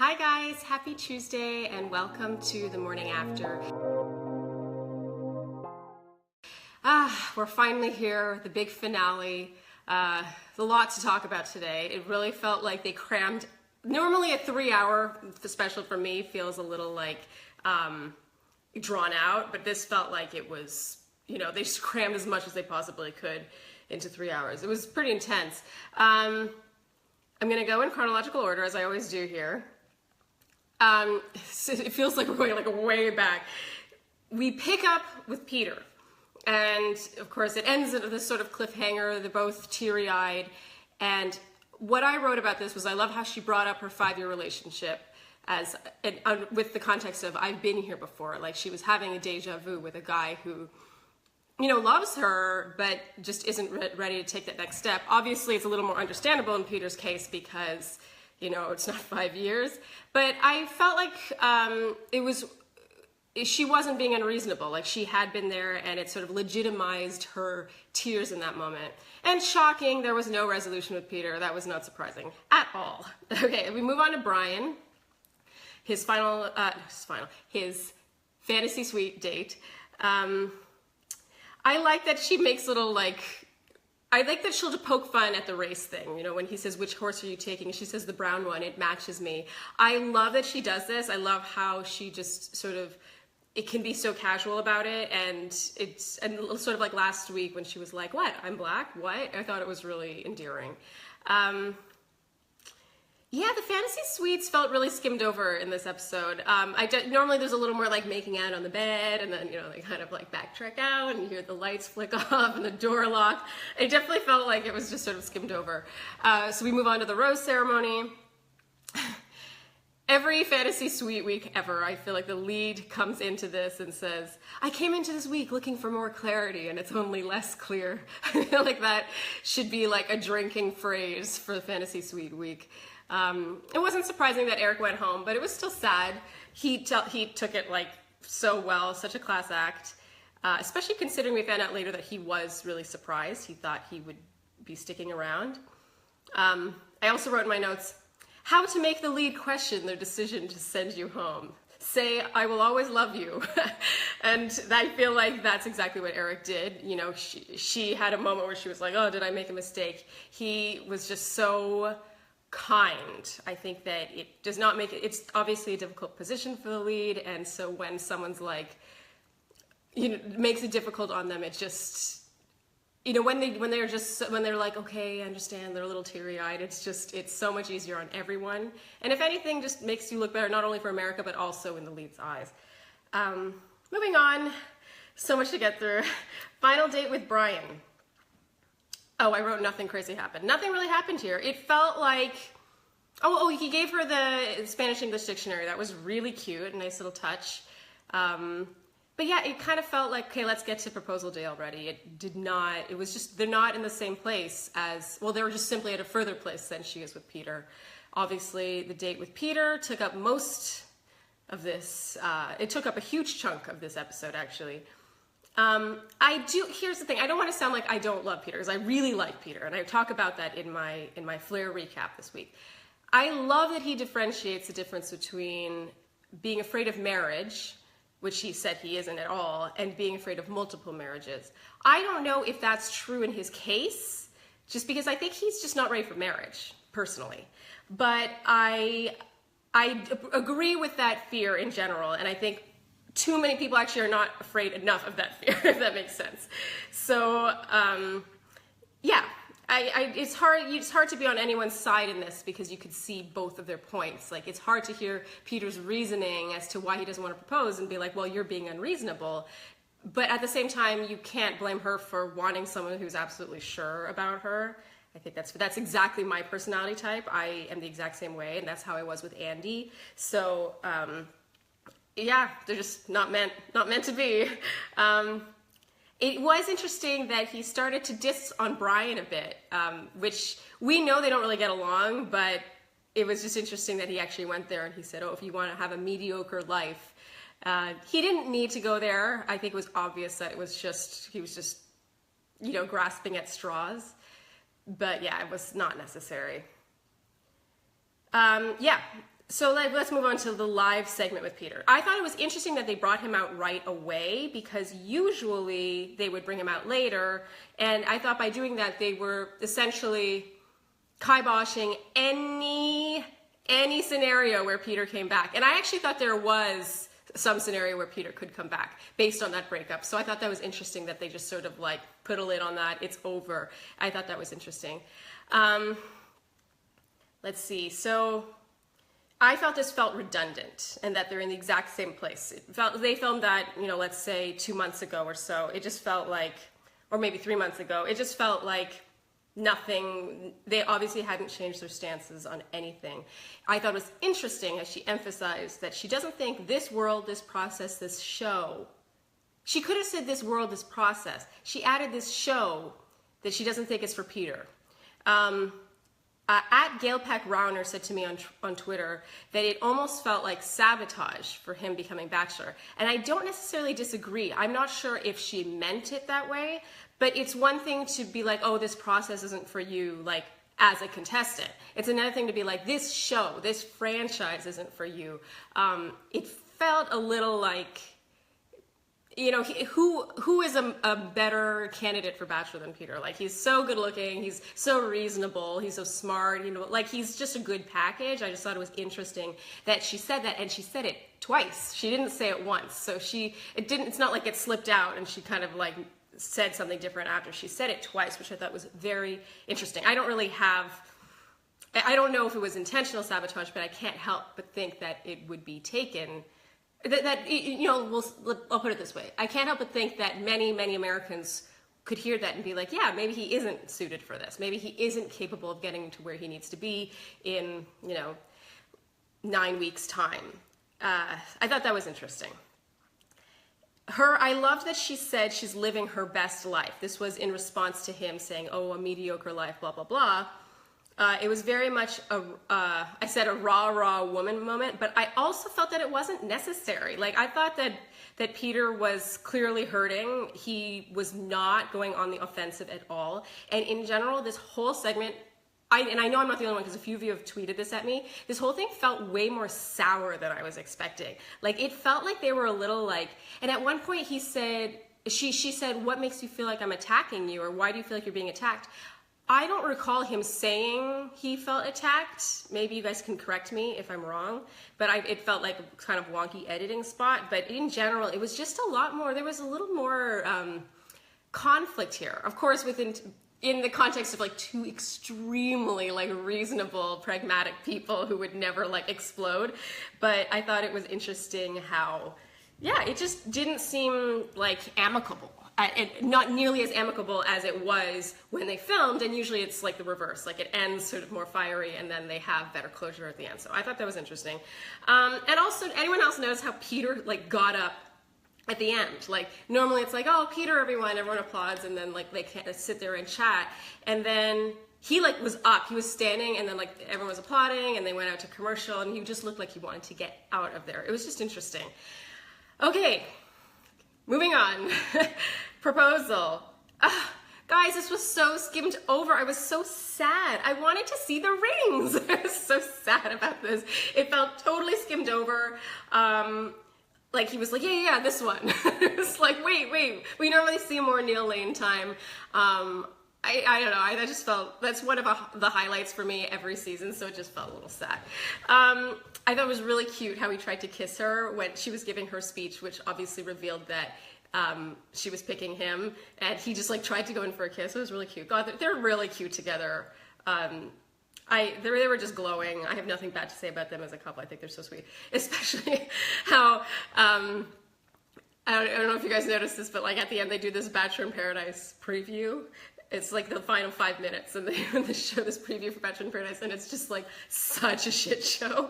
Hi guys, happy Tuesday and welcome to the morning after. We're finally here, the big finale. There's a lot to talk about today. It really felt like they crammed, normally a 3-hour special for me feels a little like drawn out, but this felt like it was, they just crammed as much as they possibly could into 3 hours. It was pretty intense. I'm gonna go in chronological order as I always do here. It feels like we're going like way back. We pick up with Peter, and of course it ends at this sort of cliffhanger. They're both teary-eyed, and what I wrote about this was I love how she brought up her 5-year relationship as with the context of I've been here before. Like she was having a deja vu with a guy who, loves her, but just isn't ready to take that next step. Obviously, it's a little more understandable in Peter's case because it's not 5 years, but I felt like she wasn't being unreasonable. Like she had been there and it sort of legitimized her tears in that moment. And shocking, there was no resolution with Peter. That was not surprising at all. Okay, we move on to Bryan. His fantasy suite date. I like that she makes little I like that she'll poke fun at the race thing. When he says, which horse are you taking? She says, the brown one, it matches me. I love that she does this. I love how she just sort of, it can be so casual about it. And sort of like last week when she was like, what, I'm black, what? I thought it was really endearing. Yeah, the fantasy suites felt really skimmed over in this episode. Normally there's a little more like making out on the bed, and then, they kind of like backtrack out and you hear the lights flick off and the door lock. It definitely felt like it was just sort of skimmed over. So we move on to the rose ceremony. Every fantasy suite week ever, I feel like the lead comes into this and says, I came into this week looking for more clarity and it's only less clear. I feel like that should be like a drinking phrase for the fantasy suite week. It wasn't surprising that Eric went home, but it was still sad. He took it like so well, such a class act, especially considering we found out later that he was really surprised. He thought he would be sticking around. I also wrote in my notes, how to make the lead question their decision to send you home. Say, I will always love you. And I feel like that's exactly what Eric did. She had a moment where she was like, oh, did I make a mistake? He was just so kind. I think that it does not make it, it's obviously a difficult position for the lead, and so when someone's like, makes it difficult on them, it just, when they're like, okay, I understand, they're a little teary-eyed, it's so much easier on everyone, and if anything, just makes you look better, not only for America, but also in the lead's eyes. Moving on, so much to get through. Final date with Bryan. Oh, I wrote nothing crazy happened. Nothing really happened here. It felt like, he gave her the Spanish-English dictionary. That was really cute, a nice little touch. But yeah, it kind of felt like, okay, let's get to proposal day already. It did not, it was just, they're not in the same place as, they were just simply at a further place than she is with Peter. Obviously, the date with Peter took up most of this. It took up a huge chunk of this episode, actually. Here's the thing, I don't want to sound like I don't love Peter, because I really like Peter, and I talk about that in my Flair recap this week. I love that he differentiates the difference between being afraid of marriage, which he said he isn't at all, and being afraid of multiple marriages. I don't know if that's true in his case, just because I think he's just not ready for marriage, personally. But I agree with that fear in general, and I think too many people actually are not afraid enough of that fear, if that makes sense. So, yeah, it's hard to be on anyone's side in this because you could see both of their points. Like, it's hard to hear Peter's reasoning as to why he doesn't want to propose and be like, well, you're being unreasonable. But at the same time, you can't blame her for wanting someone who's absolutely sure about her. I think that's exactly my personality type. I am the exact same way, and that's how I was with Andy. So, yeah, they're just not meant to be. It was interesting that he started to diss on Bryan a bit, which we know they don't really get along, but it was just interesting that he actually went there and he said, oh, if you want to have a mediocre life. He didn't need to go there. I think it was obvious that he was just, grasping at straws. But yeah, it was not necessary. Yeah, So let's move on to the live segment with Peter. I thought it was interesting that they brought him out right away, because usually they would bring him out later. And I thought by doing that, they were essentially kiboshing any scenario where Peter came back. And I actually thought there was some scenario where Peter could come back based on that breakup. So I thought that was interesting that they just sort of like put a lid on that. It's over. I thought that was interesting. Let's see. So I felt this felt redundant and that they're in the exact same place. They filmed that, let's say 2 months ago or so. It just felt like, or maybe 3 months ago, it just felt like nothing. They obviously hadn't changed their stances on anything. I thought it was interesting as she emphasized that she doesn't think this world, this process, this show. She could have said this world, this process. She added this show that she doesn't think is for Peter. At Gail Peck Rauner said to me on Twitter that it almost felt like sabotage for him becoming Bachelor. And I don't necessarily disagree. I'm not sure if she meant it that way, but it's one thing to be like, oh, this process isn't for you, like, as a contestant. It's another thing to be like, this show, this franchise isn't for you. It felt a little like, who is a better candidate for Bachelor than Peter? Like, he's so good looking, he's so reasonable, he's so smart, like he's just a good package. I just thought it was interesting that she said that, and she said it twice. She didn't say it once. So it's not like it slipped out and she kind of like said something different after. She said it twice, which I thought was very interesting. I don't know if it was intentional sabotage, but I can't help but think that it would be taken. I'll put it this way. I can't help but think that many, many Americans could hear that and be like, yeah, maybe he isn't suited for this. Maybe he isn't capable of getting to where he needs to be in, 9 weeks' time. I thought that was interesting. I loved that she said she's living her best life. This was in response to him saying, oh, a mediocre life, blah, blah, blah. It was very much I said a rah woman moment, but I also felt that it wasn't necessary. Like, I thought that Peter was clearly hurting. He was not going on the offensive at all. And in general, this whole segment, I know I'm not the only one because a few of you have tweeted this at me, this whole thing felt way more sour than I was expecting. Like, it felt like they were a little like, and at one point she said, what makes you feel like I'm attacking you? Or why do you feel like you're being attacked? I don't recall him saying he felt attacked. Maybe you guys can correct me if I'm wrong, but it felt like a kind of wonky editing spot. But in general, it was just a lot more, there was a little more conflict here. Of course, in the context of like two extremely like reasonable, pragmatic people who would never like explode. But I thought it was interesting how, yeah, it just didn't seem like amicable. Not nearly as amicable as it was when they filmed, and usually it's like the reverse, like it ends sort of more fiery and then they have better closure at the end. So I thought that was interesting. And also, anyone else notice how Peter like got up at the end? Like, normally it's like, oh, Peter, everyone applauds, and then like they can't sit there and chat, and then he like was up, he was standing, and then like everyone was applauding, and they went out to commercial, and he just looked like he wanted to get out of there. It was just interesting. Okay, moving on. Proposal. Guys, this was so skimmed over. I was so sad. I wanted to see the rings. I was so sad about this. It felt totally skimmed over. Like he was like, yeah, this one. It was like, wait. We normally see more Neil Lane time. I don't know. I just felt, that's one of the highlights for me every season, so it just felt a little sad. I thought it was really cute how he tried to kiss her when she was giving her speech, which obviously revealed that she was picking him, and he just like tried to go in for a kiss. It was really cute. God, they're really cute together. They were just glowing. I have nothing bad to say about them as a couple. I think they're so sweet, especially how I don't know if you guys noticed this, but like at the end they do this Bachelor in Paradise preview. It's like the final 5 minutes, and they show this preview for Bachelor in Paradise, and it's just like such a shit show.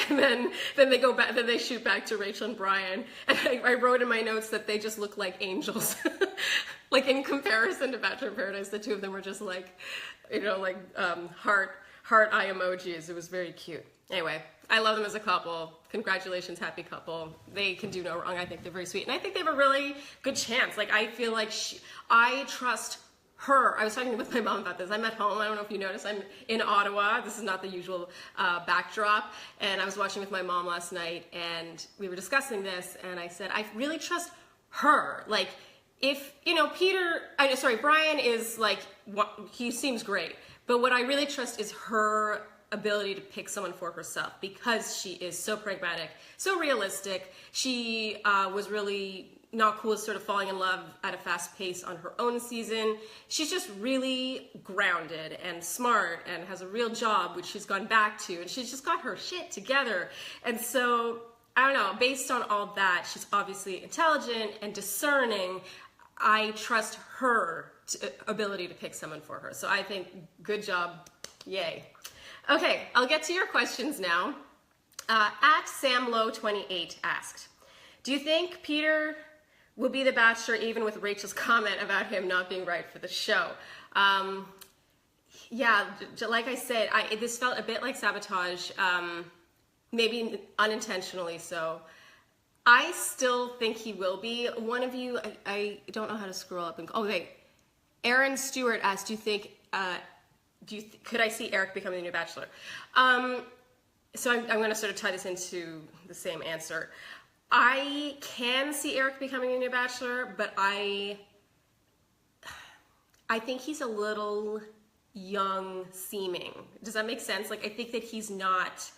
And then they go back, then they shoot back to Rachel and Bryan, and I wrote in my notes that they just look like angels. Like in comparison to Bachelor in Paradise, the two of them were just like, heart eye emojis. It was very cute. Anyway, I love them as a couple. Congratulations, happy couple. They can do no wrong. I think they're very sweet, and I think they have a really good chance. Like, I feel like I trust her. I was talking with my mom about this. I'm at home. I don't know if you noticed. I'm in Ottawa. This is not the usual backdrop. And I was watching with my mom last night, and we were discussing this. And I said, I really trust her. Like, if, you know, Bryan is like, he seems great. But what I really trust is her ability to pick someone for herself, because she is so pragmatic, so realistic. She was really not cool with sort of falling in love at a fast pace on her own season. She's just really grounded and smart and has a real job, which she's gone back to, and she's just got her shit together. And so, I don't know, based on all that, she's obviously intelligent and discerning. I trust her ability to pick someone for her. So I think, good job, yay. Okay, I'll get to your questions now. At SamLow28 asked, do you think Peter will be the Bachelor even with Rachel's comment about him not being right for the show? Yeah, like I said, this felt a bit like sabotage, maybe unintentionally so. I still think he will be. One of you, I don't know how to scroll up and, oh wait, Aaron Stewart asked, do you think, could I see Eric becoming the new Bachelor? So I'm going to sort of tie this into the same answer. I can see Eric becoming a new Bachelor, but I think he's a little young seeming. Does that make sense? Like, I think that he's not,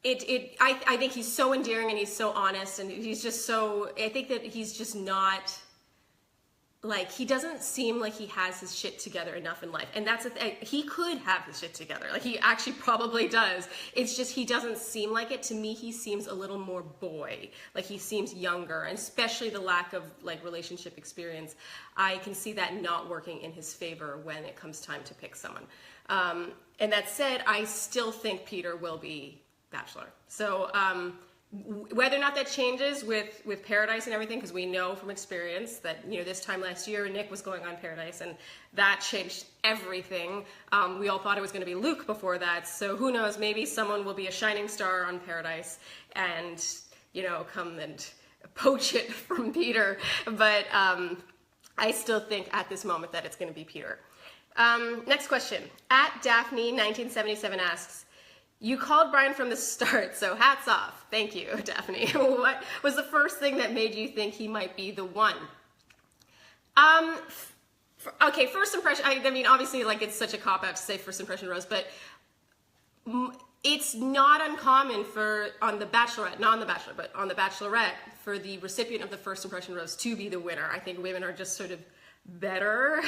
I think he's so endearing and he's so honest and he's just so, I think that he's just not, like, he doesn't seem like he has his shit together enough in life. And that's the thing. He could have his shit together. Like, he actually probably does. It's just he doesn't seem like it. To me, he seems a little more boy. Like, he seems younger. And especially the lack of, like, relationship experience. I can see that not working in his favor when it comes time to pick someone. And that said, I still think Peter will be Bachelor. So, whether or not that changes with Paradise and everything, because we know from experience that, you know, this time last year Nick was going on Paradise and that changed everything. We all thought it was going to be Luke before that, so who knows, maybe someone will be a shining star on Paradise and, you know, come and poach it from Peter. But I still think at this moment that it's going to be Peter. Next question. At Daphne1977 asks, you called Bryan from the start, so hats off. Thank you, Daphne. What was the first thing that made you think he might be the one? Okay, first impression, I mean, obviously, like, it's such a cop-out to say first impression rose, but it's not uncommon on the Bachelorette, not on the Bachelor, but on the Bachelorette, for the recipient of the first impression rose to be the winner. I think women are just sort of better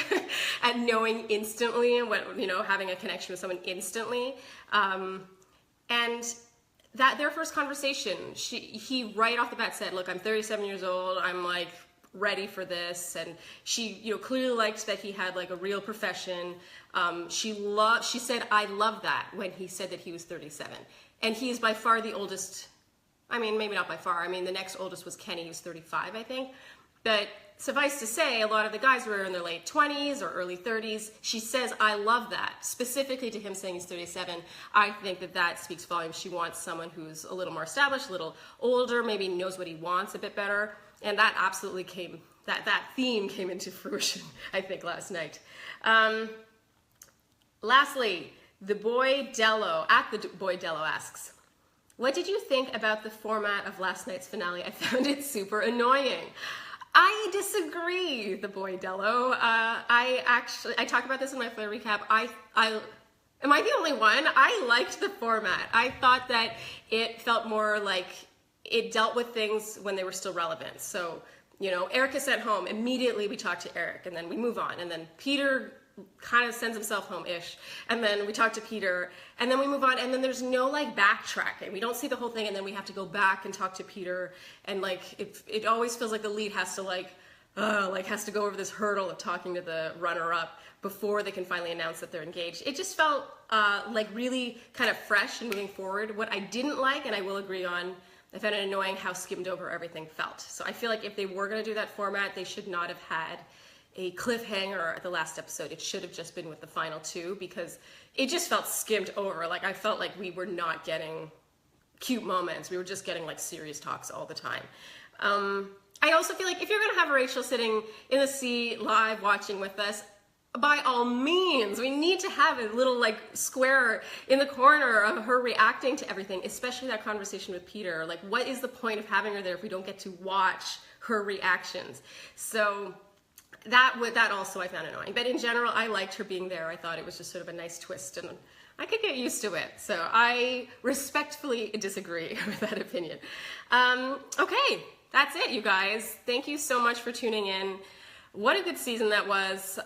at knowing instantly and what, you know, having a connection with someone instantly. And that their first conversation, he right off the bat said, look, I'm 37 years old, I'm like ready for this. And she, you know, clearly liked that he had like a real profession. She said, I love that, when he said that he was 37. And he is by far the oldest. I mean, maybe not by far. I mean, the next oldest was Kenny, he was 35, I think. But suffice to say, a lot of the guys were in their late 20s or early 30s. She says, I love that. Specifically to him saying he's 37, I think that that speaks volumes. She wants someone who's a little more established, a little older, maybe knows what he wants a bit better. And that absolutely that theme came into fruition, I think, last night. Lastly, the boy Dello, at the boy Dello asks, what did you think about the format of last night's finale? I found it super annoying. I disagree, the boy Dello. I talk about this in my Flare recap. Am I the only one? I liked the format. I thought that it felt more like it dealt with things when they were still relevant. So, you know, Eric is sent home. Immediately we talk to Eric, and then we move on. And then Peter kind of sends himself home-ish. And then we talk to Peter, and then we move on, and then there's no, like, backtracking. We don't see the whole thing, and then we have to go back and talk to Peter, and, like, it always feels like the lead has to, has to go over this hurdle of talking to the runner-up before they can finally announce that they're engaged. It just felt, like, really kind of fresh and moving forward. What I didn't like, and I will agree on, I found it annoying how skimmed over everything felt. So I feel like if they were going to do that format, they should not have had a cliffhanger at the last episode. It should have just been with the final two, because it just felt skimmed over. Like, I felt like we were not getting cute moments. We were just getting, like, serious talks all the time. I also feel like if you're gonna have Rachel sitting in the seat live watching with us, by all means, we need to have a little like square in the corner of her reacting to everything, especially that conversation with Peter. Like, what is the point of having her there if we don't get to watch her reactions? So that also I found annoying. But in general, I liked her being there. I thought it was just sort of a nice twist, and I could get used to it. So I respectfully disagree with that opinion. Okay, that's it, you guys. Thank you so much for tuning in. What a good season that was.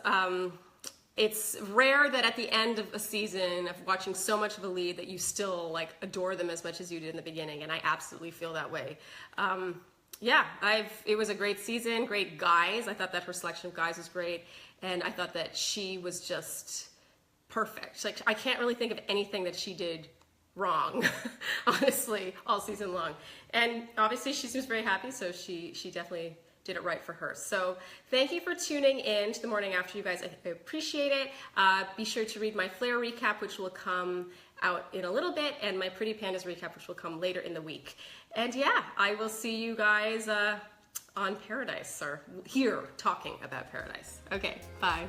It's rare that at the end of a season of watching so much of a lead that you still like adore them as much as you did in the beginning, and I absolutely feel that way. Yeah, it was a great season, great guys. I thought that her selection of guys was great, and I thought that she was just perfect. Like, I can't really think of anything that she did wrong, honestly, all season long. And obviously she seems very happy, so she definitely did it right for her. So thank you for tuning in to The Morning After, you guys. I appreciate it. Be sure to read my Flare recap, which will come out in a little bit, and my Pretty Pandas recap, which will come later in the week. And yeah, I will see you guys on Paradise, or here talking about Paradise. Okay, bye.